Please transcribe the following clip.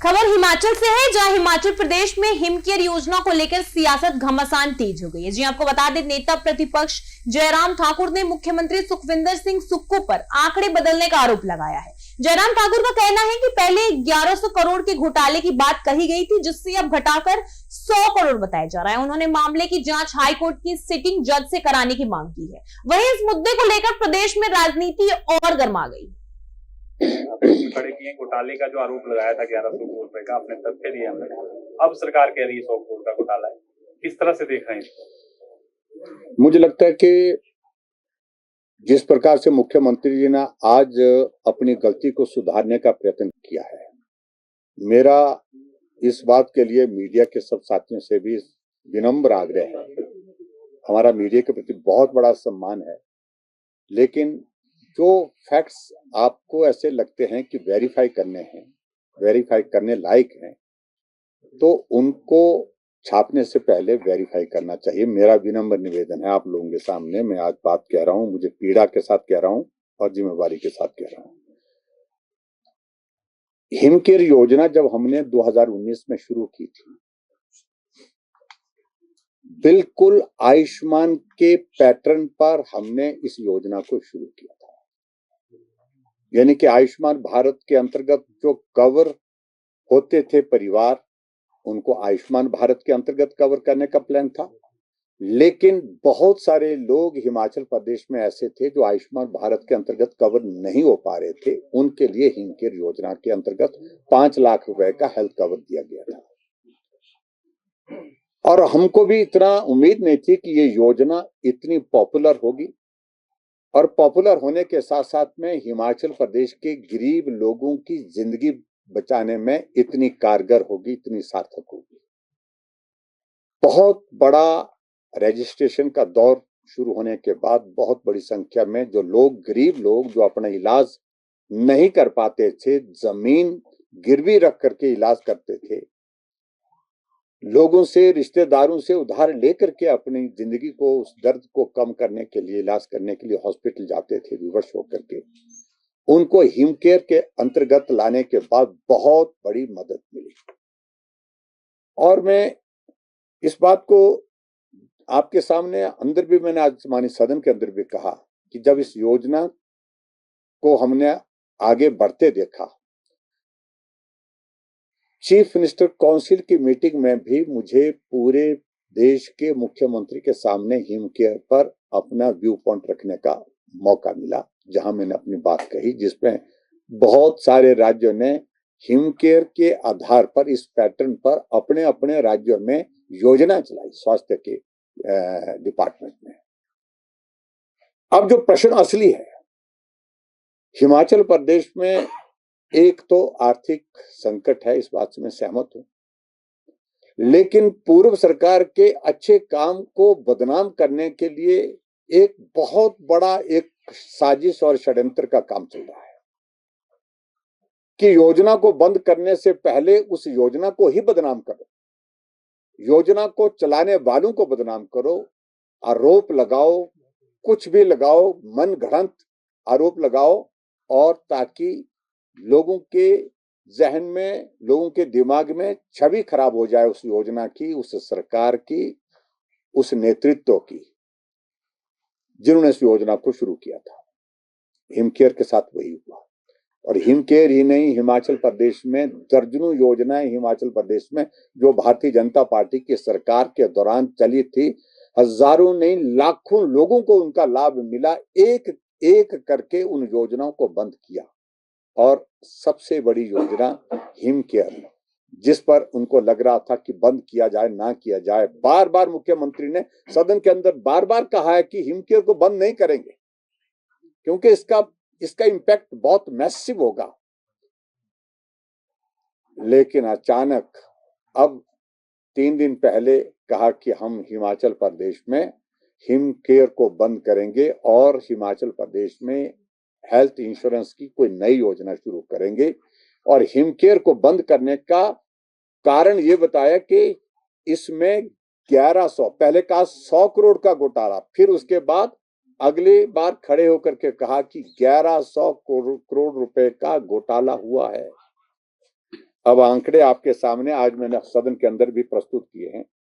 खबर हिमाचल से है, जहां हिमाचल प्रदेश में हिमकेयर योजना को लेकर सियासत घमासान तेज हो गई है। जी आपको बता दें, नेता प्रतिपक्ष जयराम ठाकुर ने मुख्यमंत्री सुखविंदर सिंह सुक्खू पर आंकड़े बदलने का आरोप लगाया है। जयराम ठाकुर का कहना है कि पहले 1100 करोड़ के घोटाले की बात कही गई थी, जिससे अब घटाकर 100 करोड़ बताया जा रहा है। उन्होंने मामले की जांच हाईकोर्ट की सिटिंग जज से कराने की मांग की है। वहीं इस मुद्दे को लेकर प्रदेश में राजनीति और गर्मा गई। खड़े किए घोटाले का जो आरोप लगाया था 1100 करोड़ रुपए का, अपने तथ्य दिए हमने। अब सरकार कह रही है 100 करोड़ का घोटाला है। किस तरह से देख रहे हैं इसको? मुझे लगता है कि जिस प्रकार से मुख्यमंत्री जी ने आज अपनी गलती को सुधारने का प्रयत्न किया है, मेरा इस बात के लिए मीडिया के सब साथियों से भी विनम्र आग्रह है। हमारा मीडिया के प्रति बहुत बड़ा सम्मान है, लेकिन जो फैक्ट्स आपको ऐसे लगते हैं कि वेरीफाई करने लायक हैं, तो उनको छापने से पहले वेरीफाई करना चाहिए। मेरा विनम्र निवेदन है आप लोगों के सामने। मैं आज बात कह रहा हूं, मुझे पीड़ा के साथ कह रहा हूं और जिम्मेवारी के साथ कह रहा हूं। हिमकेयर योजना जब हमने 2019 में शुरू की थी, बिल्कुल आयुष्मान के पैटर्न पर हमने इस योजना को शुरू किया था। यानी कि आयुष्मान भारत के अंतर्गत जो कवर होते थे परिवार, उनको आयुष्मान भारत के अंतर्गत कवर करने का प्लान था। लेकिन बहुत सारे लोग हिमाचल प्रदेश में ऐसे थे जो आयुष्मान भारत के अंतर्गत कवर नहीं हो पा रहे थे। उनके लिए हिमकेयर योजना के अंतर्गत 5 लाख रुपए का हेल्थ कवर दिया गया था। और हमको भी इतना उम्मीद नहीं थी कि ये योजना इतनी पॉपुलर होगी, और पॉपुलर होने के साथ साथ में हिमाचल प्रदेश के गरीब लोगों की जिंदगी बचाने में इतनी कारगर होगी, इतनी सार्थक होगी। बहुत बड़ा रजिस्ट्रेशन का दौर शुरू होने के बाद बहुत बड़ी संख्या में जो लोग, गरीब लोग जो अपना इलाज नहीं कर पाते थे, जमीन गिरवी रख करके इलाज करते थे, लोगों से, रिश्तेदारों से उधार लेकर के अपनी जिंदगी को, उस दर्द को कम करने के लिए, इलाज करने के लिए हॉस्पिटल जाते थे विवश होकर के, उनको हिमकेयर के अंतर्गत लाने के बाद बहुत बड़ी मदद मिली। और मैं इस बात को आपके सामने अंदर भी, मैंने आज माननीय सदन के अंदर भी कहा कि जब इस योजना को हमने आगे बढ़ते देखा, चीफ मिनिस्टर काउंसिल की मीटिंग में भी मुझे पूरे देश के मुख्यमंत्री के सामने हिमकेयर पर अपना व्यू पॉइंट रखने का मौका मिला, जहां मैंने अपनी बात कही, जिसमें बहुत सारे राज्यों ने हिमकेयर के आधार पर, इस पैटर्न पर अपने अपने राज्यों में योजना चलाई स्वास्थ्य के डिपार्टमेंट में। अब जो प्रश्न असली है, हिमाचल प्रदेश में एक तो आर्थिक संकट है, इस बात से मैं सहमत हूं, लेकिन पूर्व सरकार के अच्छे काम को बदनाम करने के लिए एक बहुत बड़ा एक साजिश और षड्यंत्र का काम चल रहा है कि योजना को बंद करने से पहले उस योजना को ही बदनाम करो, योजना को चलाने वालों को बदनाम करो, आरोप लगाओ, कुछ भी लगाओ, मन गढ़ंत आरोप लगाओ, और ताकि लोगों के जहन में, लोगों के दिमाग में छवि खराब हो जाए उस योजना की, उस सरकार की, उस नेतृत्व की जिन्होंने इस योजना को शुरू किया था। हिमकेयर के साथ वही हुआ। और हिमकेयर ही नहीं, हिमाचल प्रदेश में दर्जनों योजनाएं हिमाचल प्रदेश में जो भारतीय जनता पार्टी की सरकार के दौरान चली थी, हजारों नहीं लाखों लोगों को उनका लाभ मिला। एक एक करके उन योजनाओं को बंद किया। और सबसे बड़ी योजना हिमकेयर, जिस पर उनको लग रहा था कि बंद किया जाए, ना किया जाए, बार बार मुख्यमंत्री ने सदन के अंदर बार बार कहा है कि हिमकेयर को बंद नहीं करेंगे, क्योंकि इसका इंपैक्ट बहुत मैसिव होगा। लेकिन अचानक अब 3 दिन पहले कहा कि हम हिमाचल प्रदेश में हिमकेयर को बंद करेंगे और हिमाचल प्रदेश में हेल्थ इंश्योरेंस की कोई नई योजना शुरू करेंगे। और हिमकेयर को बंद करने का कारण ये बताया कि इसमें 1100, पहले कहा 100 करोड़ का घोटाला, फिर उसके बाद अगली बार खड़े होकर के कहा कि 1100 करोड़ रुपए का घोटाला हुआ है। अब आंकड़े आपके सामने आज मैंने सदन के अंदर भी प्रस्तुत किए हैं।